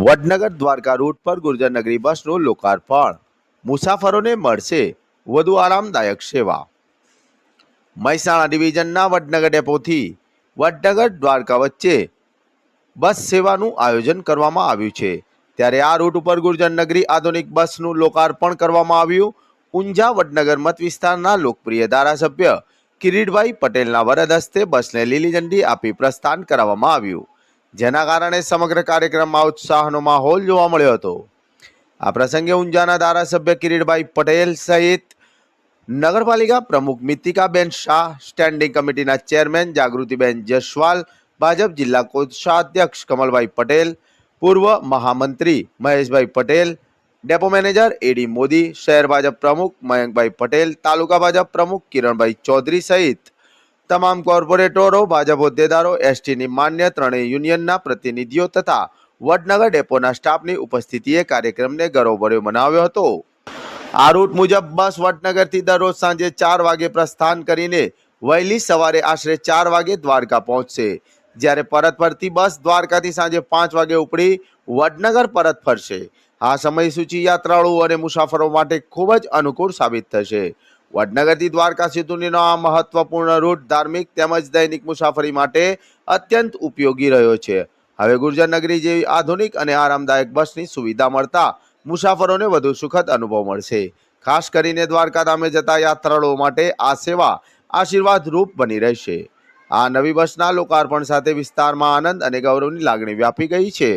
Vadnagar Dwarka route પર ગુર્જરનગરી બસનું લોકાર્પણ. મુસાફરોને મળશે વધુ આરામદાયક સેવા. મહેસાણા ડિવિઝનના વડનગર ડેપોથી વડનગર દ્વારકા વચ્ચે બસ સેવાનું આયોજન કરવામાં આવ્યું છે. ત્યારે આ રૂટ ઉપર ગુર્જરનગરી આધુનિક બસનું લોકાર્પણ કરવામાં આવ્યું. ઊંઝા વડનગર મત વિસ્તારના લોકપ્રિય ધારાસભ્ય કિરીટભાઈ પટેલના વરદ હસ્તે બસને લીલી ઝંડી આપી પ્રસ્થાન કરાવવામાં આવ્યું, જેના કારણે સમગ્ર કાર્યક્રમમાં ઉત્સાહનો માહોલ જોવા મળ્યો હતો. આ પ્રસંગે ઊંઝાના ધારાસભ્ય કિરીટભાઈ પટેલ સહિત નગરપાલિકા પ્રમુખ મિતિકાબેન શાહ, સ્ટેન્ડિંગ કમિટીના ચેરમેન જાગૃતિબેન જસવાલ, ભાજપ જિલ્લા કોષાધ્યક્ષ કમલભાઈ પટેલ, પૂર્વ મહામંત્રી મહેશભાઈ પટેલ, ડેપો મેનેજર એડી મોદી, શહેર ભાજપ પ્રમુખ મયંકભાઈ પટેલ, તાલુકા ભાજપ પ્રમુખ કિરણભાઈ ચૌધરી સહિત તમામ કોર્પોરેટરો, ભાજપ હોદ્દેદારો, એસટીની માન્ય ત્રણેય યુનિયનના પ્રતિનિધિઓ તથા વડનગર ડેપોના સ્ટાફની ઉપસ્થિતિએ કાર્યક્રમને ગૌરવભર્યો મનાવ્યો હતો. આ રૂટ મુજબ બસ વડનગરથી દરરોજ સાંજે 4 વાગે પ્રસ્થાન કરીને વહેલી સવારે આશરે 4 વાગે દ્વારકા પહોંચશે, જ્યારે પરત ફરતી બસ દ્વારકાથી સાંજે 5 વાગે ઉપડી વડનગર પરત ફરશે. આ સમયસૂચિ યાત્રાળુઓ અને મુસાફરો માટે ખૂબ જ અનુકૂળ સાબિત થશે. વડનગરથી દ્વારકા સુધીનો આ મહત્વપૂર્ણ રૂટ ધાર્મિક તેમજ દૈનિક મુસાફરી માટે અત્યંત ઉપયોગી રહ્યો છે. હવે ગુર્જરનગરી જેવી આધુનિક અને આરામદાયક બસની સુવિધા મળતા મુસાફરોને વધુ સુખદ અનુભવ મળશે. ખાસ કરીને દ્વારકા ધામે જતા યાત્રાળુઓ માટે આ સેવા આશીર્વાદરૂપ બની રહેશે. આ નવી બસના લોકાર્પણ સાથે વિસ્તારમાં આનંદ અને ગૌરવની લાગણી વ્યાપી ગઈ છે.